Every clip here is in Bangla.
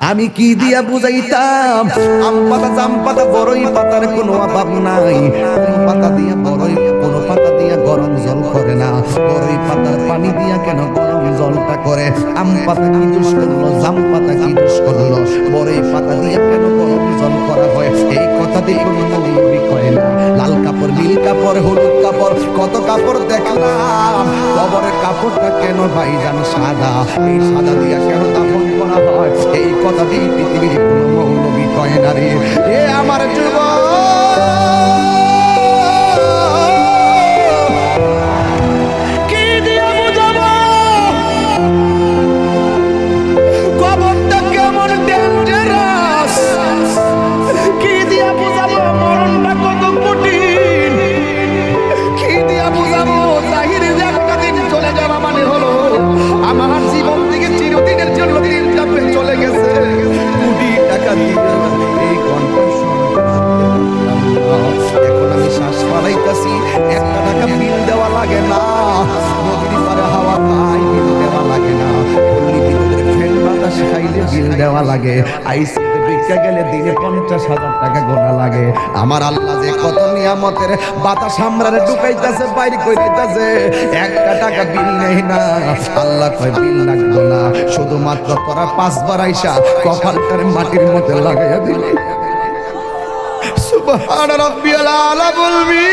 আমি কি দিয়া বুঝাইতাম? আম পাতা জাম পাতা বড়ই পাতার কোনো অভাব নাই। আম পাতা দিয়া বড়ই, কোনো পাতা দিয়া গরম জল করে না। বড়ই পাতার পানি দিয়া কেন গরম জলটা করে? আম পাতা কি দোষ করলো? জাম পাতা কি দোষ করলো? বড়ই পাতা দিয়া কেন গরম জল করা হয়? এই কথা দিয়ে কোনো নবী কয় না। লাল কাপড়, নীল কাপড়, হলুদ কাপড়, কত কাপড় দেখলাম। কবরের কাপড়টা কেন ভাইজান সাদা? এই সাদা দিয়া কেন দাফন করা হয়? এই কথা দিয়ে পৃথিবীর কোনো মৌলবী কয় না রে। এ আমার যুবক, কি দিয়ে বুঝাবো কবরটা কেমন ডেঞ্জারাস? কি দিয়ে বুঝাবো মরণটা কত কঠিন? কি দিয়ে বুঝাবো জাহিরে যে একটা দিন চলে যাওয়া মানে হলো আমার জীবন থেকে চিরদিনের জন্য দিন যাবে চলে গেছে। কোটি টাকা দিয়ে এই ঘন্টা এখন আমি শ্বাস ফালাইতাছি, 1 টাকা বিল দেওয়া লাগে না। নদীর পারে হাওয়া খাই, বিল দেওয়া লাগে না। পল্লী বিদ্যুতের ফ্যান বাতাস খাইলে বিল দেওয়া লাগে। আইসিতে বিক্কা গেলে দিনে 50,000 টাকা গোনা লাগে। আমার আল্লাহ যে কত নিয়ামতের বাতাস আমরারে ঢুকাইতাছে, বাইরে কইতাছে, 1 টাকা বিল নেই না। আল্লাহ কয় বিল লাগবে না, শুধুমাত্র তোরা 5 বার আইসা কপালটার মাটির মধ্যে লাগাইয়া দিলি। সুবহান রাব্বিয়াল আলা বলবি।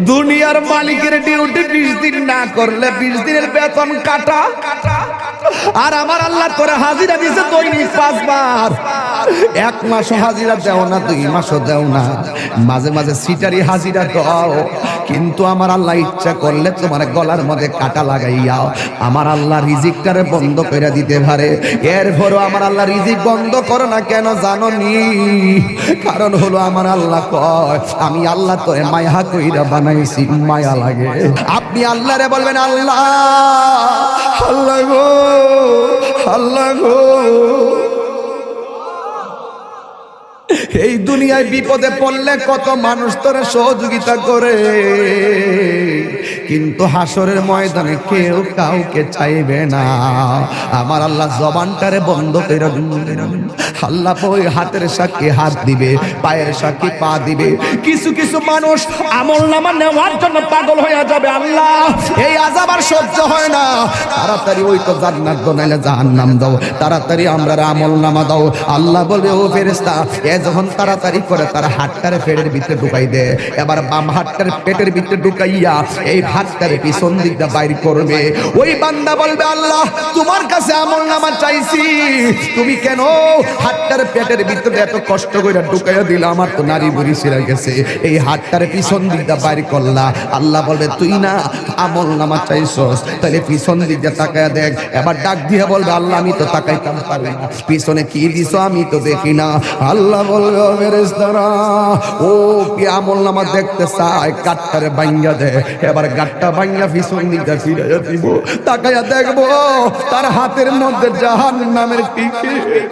দুনিয়ার মালিকের ডিউটি 20 দিন না করলে 20 দিনের বেতন কাটা। আর আমার আল্লাহ তোরে হাজিরা দিছে দৈনিক 5 বার। 1 মাসও হাজিরা দেও না, 2 মাসও দেও না, মাঝে মাঝে সিটারি হাজিরা দাও। কিন্তু আমার আল্লাহ ইচ্ছা করলে তোমার গলার মধ্যে কাটা লাগাইয়া আমার আল্লাহ রিজিকটারে বন্ধ করে দিতে পারে। এরপরও আমার আল্লাহ রিজিক বন্ধ করো না কেন জানো নি? কারণ হলো আমার আল্লাহ কয় আমি আল্লাহ তোরে মায়া কইরা বানাইছি, মায়া লাগে। আপনি আল্লাহরে বলবেন আল্লাহ, আল্লাহ গো, আল্লাহ গো, এই দুনিয়ায় বিপদে পড়লে কত মানুষ তোরে সহযোগিতা করে, কিন্তু হাসরের ময়দানে কেউ কাউকে চাইবে না। আমার আল্লাহ জবানটারে বন্ধ করে আল্লাহ ওই হাতের সাক্ষী হাত দিবে, পায়ের সাক্ষী পা দিবে। কিছু কিছু মানুষ আমলনামা নেওয়ার জন্য পাগল হয়ে যাবে। আল্লাহ এই আযাব আর সহ্য হয় না, তাড়াতাড়ি ওই তো জান্নাত দাও নাইলে জাহান্নাম দাও, তাড়াতাড়ি আমরা আমলনামা দাও। আল্লাহ বলবে ও ফেরেশতা, এ যখন তাড়াতাড়ি করে তার হাতটারে পেটের ভিতরে ঢুকাই দে। এবার বাম হাতটারে পেটের ভিতরে ঢুকাইয়া এই হাতটারে পিছন দিকটা বাইর করবে। ওই বান্দা বলবে আল্লাহ তোমার কাছে আমলনামা চাইছি, তুমি কেন হাতটারে পেটের ভিতরে এত কষ্ট করে ঢুকাইয়া দিলা? আমার তো নারী বুড়ি ছিঁড়ে গেছে, এই হাতটারে পিছন দিকটা বাইর করলা। আল্লাহ বলবে তুই না আমলনামা চাইছস, তাহলে পিছন দিকটা তাকায়া দেখ। এবার ডাক দিয়ে বলবে আল্লাহ আমি তো তাকাইতাম পারি না, পিছনে কি দিছো আমি তো দেখি না। আল্লাহ বলবে ও ফেরেশতারা, ও কি আমলনামা দেখতে চায়? গাটটারে ভাঙিয়া দে। এবার গাটটা ভাঙিয়া পিছন দিকটা ফিরাইয়া দিব, তাকায়া দেখবো তার হাতের মধ্যে জাহান্নামের টিকিট।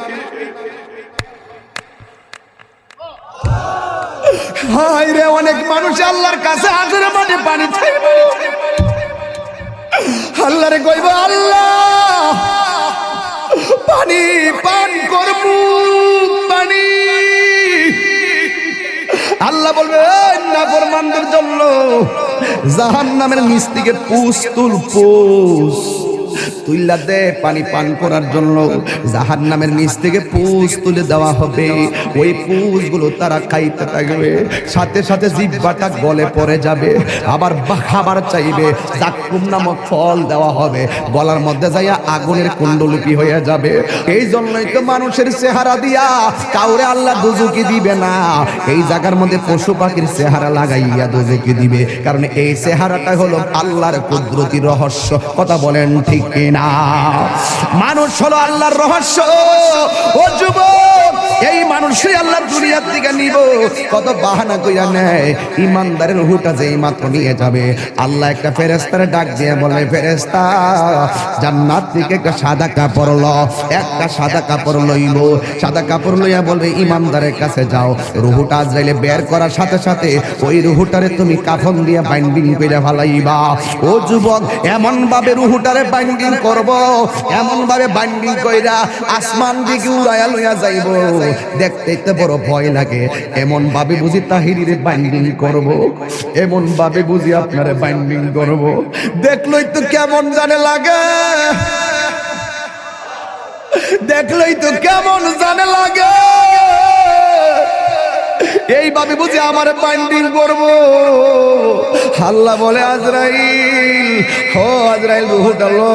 হায় রে, অনেক মানুষ আল্লাহর কাছে হাজারে মাঠে পানি চাইবে। আল্লাহ রে কইব আল্লাহ পানি পান করব, পানি। আল্লাহ বলবে নাফরমানদের জন্য জাহান্নামের নিচ থেকে পুষ তুল, পুষ তুইলা দে পানি পান করার জন্য। জাহান্নামের নিচ থেকে পুষ তুলে দেওয়া হবে। ওই পুষগুলো তারা খাইতে থাকবে, সাথে সাথে জিহ্বাটা গলে পড়ে যাবে। আবার খাবার চাইবে, জাক্কুম নামক ফল দেওয়া হবে, গলার মধ্যে যাইয়া আগুনের কুণ্ডলিপি হয়ে যাবে। এই জন্যই তো মানুষের চেহারা দিয়া কাউরে আল্লাহ দুজকি দিবে না। এই জায়গার মধ্যে পশু পাখির চেহারা লাগাইয়া দুজকি দিবে, কারণ এই চেহারাটা হলো আল্লাহর কুদরতি রহস্য। কথা বলেন ঠিক কিনা? মানুষ হলো আল্লাহর রহস্য। ও যুবক, এই মানুষই আল্লাহ দুনিয়ার দিকে নিব। কত বাহানা কইরা নেয়। ইমানদারের রূহটা যেই মাত্র নিয়ে যাবে, আল্লাহ একটা ফেরেশতারে ডাক দিয়ে বলে, ফেরেশতা জান্নাত থেকে একটা সাদা কাপড় ল। একটা সাদা কাপড় লইব, সাদা কাপড় লইয়া বলবে ইমানদারের কাছে যাও। রূহটা আজরাইলে বের করার সাথে সাথে ওই রূহটারে তুমি কাফন দিয়ে বাইন্ডিং কইরা ফেলাইবা। ও যুবক, এমন ভাবে রূহটারে বাইন্ডিং করব, এমন ভাবে বাইন্ডিং কইরা আসমান দিকে উড়াইয়া লইয়া যাইব, দেখতে তো বড় ভয় লাগে। এমন ভাবে বুঝি তাহিরিরে বাইন্ডিং করব, এমন ভাবে বুঝি আপনারে বাইন্ডিং করব, দেখলই তো কেমন জানে লাগে, দেখলই তো কেমন জানে লাগে। এইভাবে বুঝি আমার বাইন্ডিং করব। আল্লাহ বলে, আজরাইল, ও আজরাইল, রূহটা লো।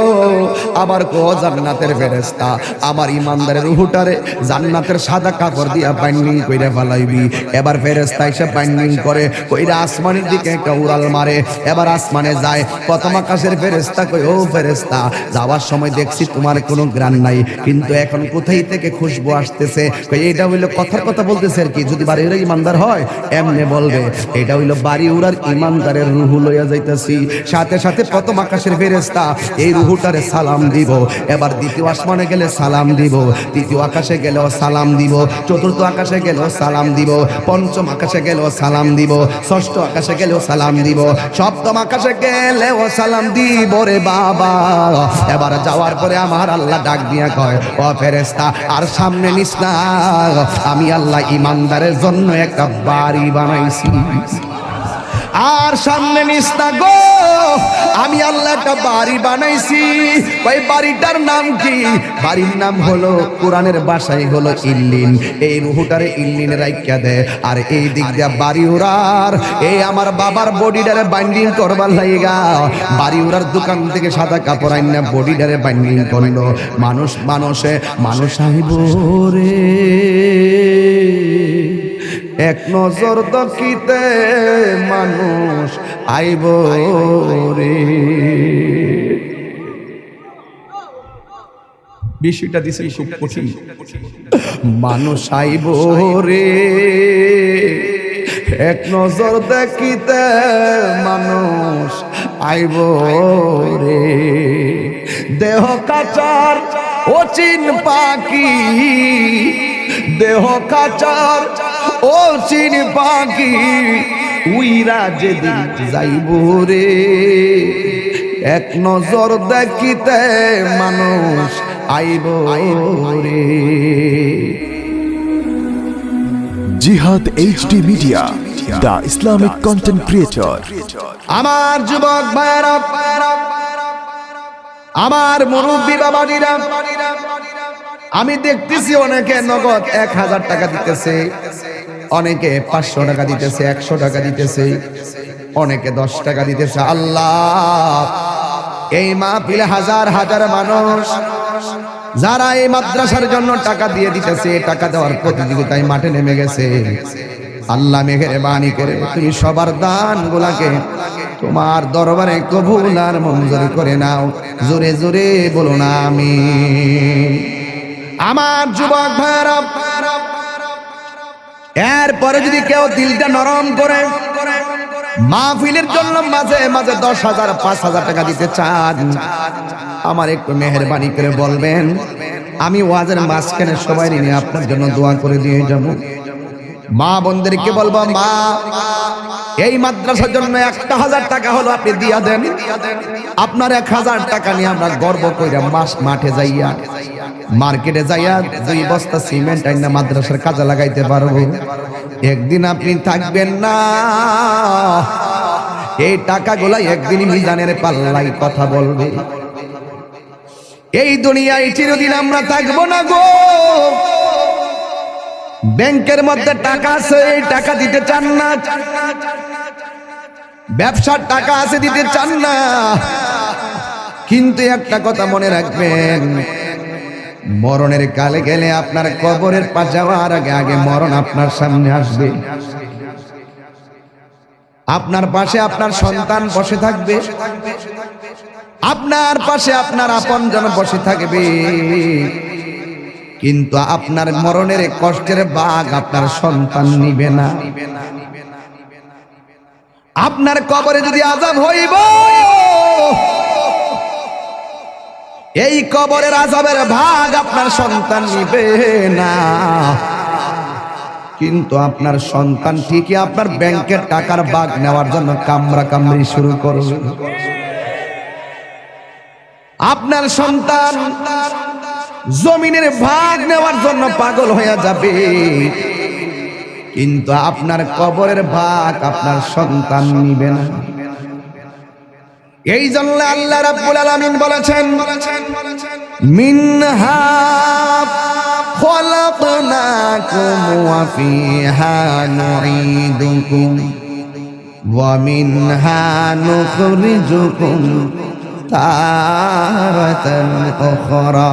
আবার কো জান্নাতের ফেরেশতা, আমার ইমানদারের রূহটারে জান্নাতের সাদা কাপড় দিয়া বাইন্ডিং কইরা ফেলাইবি। এবার ফেরেশতা এসে বাইন্ডিং করে কইরা আসমানের দিকে একটা উড়াল মারে। এবার আসমানে যায়। প্রথম আকাশের ফেরেশতা কই, ও ফেরেশতা, যাওয়ার সময় দেখছি তোমার কোনো গ্রাণ নাই, কিন্তু এখন কোথায় থেকে খুশবু আসতেছে। কই এটা হইলো কথার কথা বলতেছে আর কি, যদি বাড়ির ইমানদার হয় এমনে বলবে। এটা হইলো বাড়ি উড়ার ইমানদারের রূহ লইয়া যাইতাছি। সাথে সাথে প্রথম আকাশের ফেরেশতা এই রূহটারে সালাম দিব। এবার দ্বিতীয় আসমানে গেলে সালাম দিব, তৃতীয় আকাশে গেলেও সালাম দিব, চতুর্থ আকাশে গেলেও সালাম দিব, পঞ্চম আকাশে গেলেও সালাম দিব, ষষ্ঠ আকাশে গেলেও সালাম দিব, সপ্তম আকাশে গেলেও সালাম দিব রে বাবা। এবার যাওয়ার পরে আমার আল্লাহ ডাক দিয়া কয়, ও ফেরেশতা, আর সামনে নিস না, আমি আল্লাহ ইমানদারের জন্য একটা বাড়ি বানাইছি। আর সামনে নিস না গো, আমি আল্লাহ একটা বাড়ি বানাইছি। ওই বাড়িটার নাম কি? বাড়ির নাম হলো, কোরআনের ভাষায় হলো ইল্লিন। এই রূহটারে ইল্লিনে রাইখা দে। আর এই দিক দিয়া বাড়ি উড়ার, এই আমার বাবার বডিটারে বাইন্ডিং করবার লাইগা বাড়ি উড়ার দোকান থেকে সাদা কাপড় আইনা বডিটারে বাইন্ডিং করলো। মানুষ আইব রে, এক নজর দেখিতে মানুষ আইব রে। বিষয়টা দিছে খুব কঠিন। মানুষ আইব রে, এক নজর দেখিতে মানুষ আইব রে। দেহ কাচার অচিন পাখি, দেহ কাচার ও চিন পাখি, উইরা যেদিন যাইব রে, এক নজর দেখিতে মানুষ আইব রে। জিহাদ HD media, the Islamic content creator। আমার যুবক ভাইরা, আমার মুরব্বী বাবাজিরা, আমি দেখতেছি অনেকে নগদ 1000 টাকা দিতেছে, অনেকে 500 টাকা দিতেছে, 100 টাকা দিতেছে, অনেকে 10 টাকা দিতেছে। আল্লাহ, এই মাহফিলে হাজার হাজার মানুষ যারা এই মাদ্রাসার জন্য টাকা দিয়ে দিতেছে, টাকা দেওয়ার প্রতিযোগিতায় মাঠে নেমে গেছে। আল্লাহ মেহেরবানি করে তুমি সবার দান গুলাকে তোমার দরবারে কবুল আর মঞ্জুর করে নাও। জোরে জোরে বলো না আমিন। আমার যুবক ভাইরা, এরপরে যদি কেউ দিলটা নরম করে মাহফিলের জন্য মাঝে মাঝে 10,000 5,000 টাকা দিতে চান, আমার একটু মেহেরবানি করে বলবেন, আমি ওয়াজের মাঝখানে সবাই নিয়ে আপনার জন্য দোয়া করে দিয়ে যাব। মা বোনদেরকে বলবো, মা এই মাদ্রাসার জন্য 1,000 টাকা হলো আপনি দিয়া দেন। আপনার 1,000 টাকা নিয়ে আমরা গর্ব কইরা মাঠে যাইয়া, মার্কেটে যাইয়া 2 বস্তা সিমেন্ট আইনা মাদ্রাসার কাজে লাগাইতে পারবো। একদিন আপনি থাকবেন না, এই টাকাগুলা একদিন মিজানের পাল্লাই কথা বলবে। এই দুনিয়ায় চিরদিন আমরা থাকবো না গো। ব্যাংকের মধ্যে টাকা আছে, এই টাকা দিতে চান না, ব্যবসার টাকা আছে দিতে চান না, কিন্তু একটা কথা মনে রাখবেন, মরণের কালে গেলে আপনার কবরের পাশে যাওয়ার আগে আগে মরণ আপনার সামনে আসবে। আপনার পাশে আপনার সন্তান বসে থাকবে, আপনার পাশে আপনার আপনজন বসে থাকবে, কিন্তু আপনার মরণের কষ্টের ভাগ আপনার সন্তান নিবে না। আপনার কবরে যদি আযাব হইব, এই কবরের আযাবের ভাগ আপনার সন্তান নিবে না, কিন্তু আপনার সন্তান ঠিকই আপনার ব্যাংকের টাকার ভাগ নেওয়ার জন্য কামড়া কামড়ি শুরু করবে। আপনার সন্তান জমিনের ভাগ নেওয়ার জন্য পাগল হয়ে যাবে, কিন্তু আপনার কবরের ভাগ আপনার সন্তান নিবে না। এই জন্য আল্লাহ রাব্বুল আলামিন বলেছেন, মিনহা খলাকনাকুম ওয়া ফিহা নুঈদুকুম ওয়া মিনহা নুখরিজুকুম তারাতান উখরা।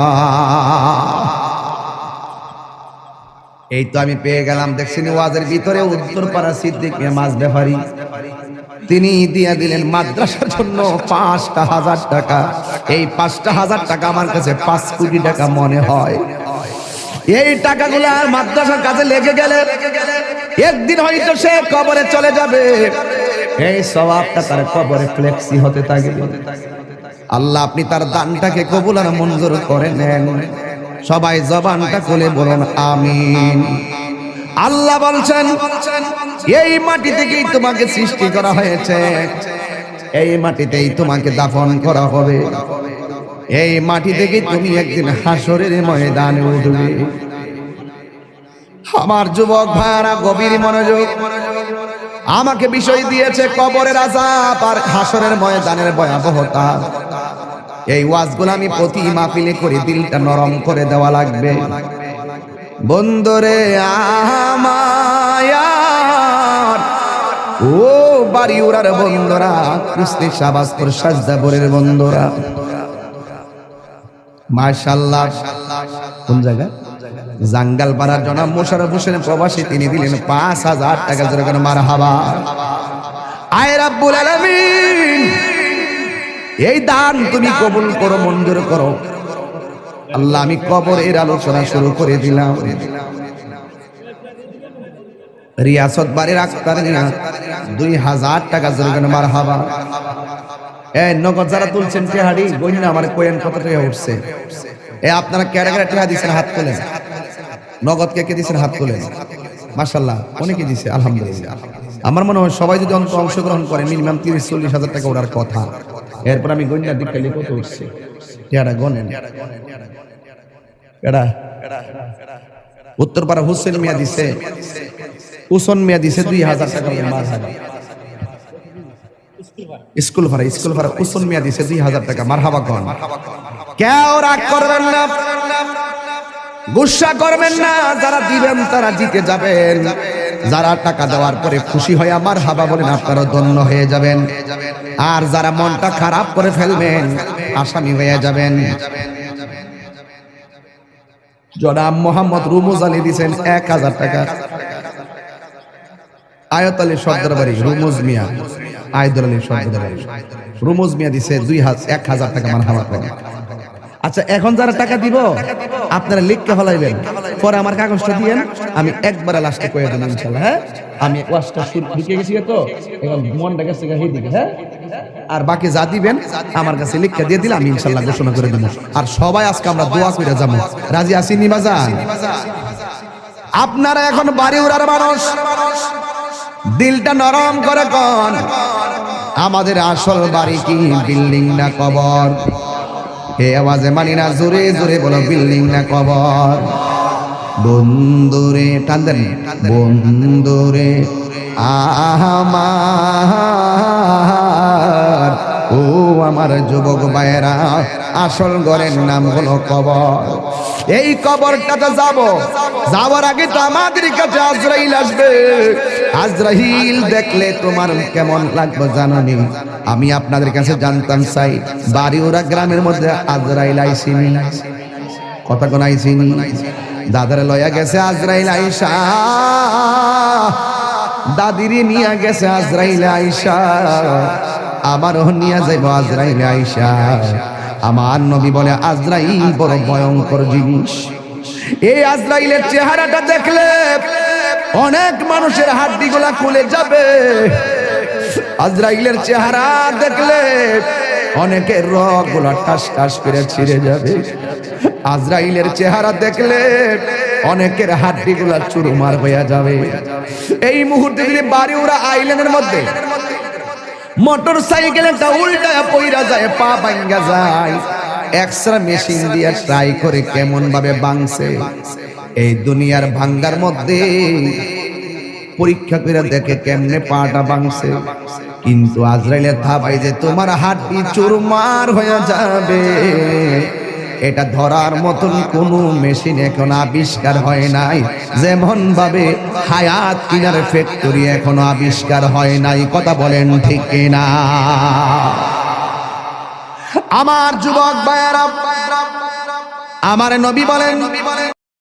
এই তো আমি পেয়ে গেলাম, দেখছেন ওয়াজের ভিতরে উত্তরপাড়া সিদ্দিক মিয়া মাছ ব্যাপারী, তিনি দিয়া দিলেন মাদ্রাসার জন্য ৫,০০০ টাকা। এই ৫,০০০ টাকা আমার কাছে ৫ কোটি টাকা মনে হয়। এই টাকাগুলো আর মাদ্রাসার কাছে লেগে গেলে একদিন হয়তো সে কবরে চলে যাবে, এই সওয়াবটা তার কবরে ফ্লেক্সি হতে থাকবে। আল্লাহ আপনি তার দানটাকে কবুল আর মঞ্জুর করে নেন। সবাই জবানটা খুলে বলুন আমিন। আল্লাহ বলছেন, এই মাটি থেকেই তোমাকে সৃষ্টি করা হয়েছে, এই মাটিতেই তোমাকে দাফন করা হবে, এই মাটি থেকেই তুমি একদিন হাসরের ময়দানে উঠবে। আমার যুবক ভাইরা গভীর মনোযোগ, আমাকে বিষয় দিয়েছে কবরের আযাব আর হাসরের ময়দানের ভয়াবহতা। এই ওয়াজগুলো আমি প্রতি মাহফিলে করে দিলটা নরম করে দেওয়া লাগবে। বন্ধুরে আমার, ও বাড়িউড়ার বন্ধুরা, কুস্তি শাহবাজপুর সাজদাপুরের বন্ধুরা, মাশাআল্লাহ। কোন জায়গা? জাঙ্গাল পাড়ার জনাব মোশাররফ হোসেন প্রবাসী, তিনি দিলেন ৫,০০০ টাকা। যেরকম মারহাবা। আয় রাব্বুল আলামিন, এই দান তুমি কবুল করো, মঞ্জুর করো। আল্লাহ আমি কবরের আলোচনা শুরু করে দিলাম। রিয়াসত বাড়ির আক্তার নিয়া ২,০০০ টাকা। যেরকম মারহাবা। এই নগদ যারা তুলছেন টেহাড়ি গইনা আমার কোয়েন কত টাকা উঠছে? এ আপনারা কেড়ে কেড়ে টেহা দিচ্ছেন, হাত তোলেন। নগদ কে কে দিচ্ছেন, হাত তোলেন। মাশাআল্লাহ, অনেকে দিছে, আলহামদুলিল্লাহ। আমার মনে হয় সবাই যদি অংশগ্রহণ করে মিনিমাম ৩০-৪০ হাজার টাকা ওঠার কথা। এরপর আমি গইনা দিক খালি কত উঠছে টেহাড়া গনেন। এডা উত্তরপাড়া হোসেন মিয়া দিছে, উসন মিয়া দিছে ২,০০০ টাকা। স্কুল ভাড়া উসন মিয়া দিছে ২,০০০ টাকা। মারহাবা কোন। কেউ রাগ করবেন না, গুসা করবেন না। যারা দিবেন তারা জিতে যাবেন, যারা টাকা দেওয়ার পরে খুশি হয়ে মারহাবা বলেন আপনারা ধন্য হয়ে যাবেন, আর যারা মনটা খারাপ করে ফেলবেন আসামি হয়ে যাবেন। জনাব মোহাম্মদ রুমুজ আলী দিয়েছেন ১,০০০ টাকা। আয়াত আলী সর্দার বাড়ি রুমুজ মিয়া, আয়দুল আলী সর্দার বাড়ি রুমুজ মিয়া দিছে ১,০০০ টাকা। মারহাবা করেন। আচ্ছা, এখন যারা টাকা দিব আপনারা লিখকে ফলাইবেন, পরে আমার কাগজটা দিয়েন, আমি একবারে লাস্টে কয়ে দেব ইনশাআল্লাহ। হ্যাঁ, আমি ওয়াজটা শুরু ঢুকে গেছি তো, এখন মনটা গেছে দিকে। হ্যাঁ, আর বাকি যা দিবেন আমার কাছে লিখকে দিয়ে দিলে আমি ইনশাআল্লাহ ঘোষণা করে দেব। আর সবাই আজকে আমরা দোয়া করে যাবো। রাজি আছি নিবাজান? আপনারা এখন বাড়িউড়ার মানুষ, দিলটা নরম করে কোন, আমাদের আসল বাড়ি কি বিল্ডিং না কবর? এই আওয়াজে মানি না, জোরে জোরে বলো, বিল্ডিং না কবর? বন্ধুরে টান দেন, বন্ধুরে আমার, ও আমার যুবক ভাইয়েরা, আসল ঘরের নাম হলো কবর। এই কবরটাতে যাওয়ার আগে তো আমাদের কাছে আজরাইল আসবে। আজরাইল দেখলে তোমার কেমন লাগবে জানানি? আমি আপনাদের কাছে জানতাম চাই, বাড়িউড়া গ্রামের মধ্যে আজরাইল আইসিনি? কথা কোন আইসিনি? দাদারে লয়া গেছে আজরাইল আইসা, দাদিরে নিয়ে গেছে আজরাইল আইসা, আমারও নিয়ে যাইব আজরাইল আইসা। আমার নবী বলে আজরাইল বড় ভয়ঙ্কর জিনিস। এই আজরাইলের চেহারাটা দেখলে অনেক মানুষের হাড্ডিগুলা খুলে যাবে। আজরাইলের চেহারা দেখলে অনেকের রগগুলা টাস টাস করে ছিঁড়ে যাবে। আজরাইলের চেহারা দেখলে অনেকের হাড্ডিগুলা চুরমার হয়ে যাবে। এই মুহূর্তে যদি বাড়িউড়া আইল্যান্ডের মধ্যে মোটর সাইকেলটা উল্টায় পইরা যায়, পা ভাঙ্গা যায়, এক্সট্রা মেশিন দিয়ে ট্রাই করে কেমন ভাবে ভাঙছে। এই দুনিয়ার ভাঙ্গার মধ্যে পরীক্ষা করে দেখে কেমনে পাটা ভাঙছে, কিন্তু আজরাইলের থাবাই যে তোমার হাড্ডি চুরমার হয়ে যাবে, এটা ধরার মতন কোন মেশিন এখন আবিষ্কার হয় নাই। যেমন ভাবে হায়াত কিনার ফ্যাক্টরি এখনো আবিষ্কার হয় নাই। কথা বলেন ঠিক কিনা? আমার যুবক ভাইয়েরা, আমার নবী বলেন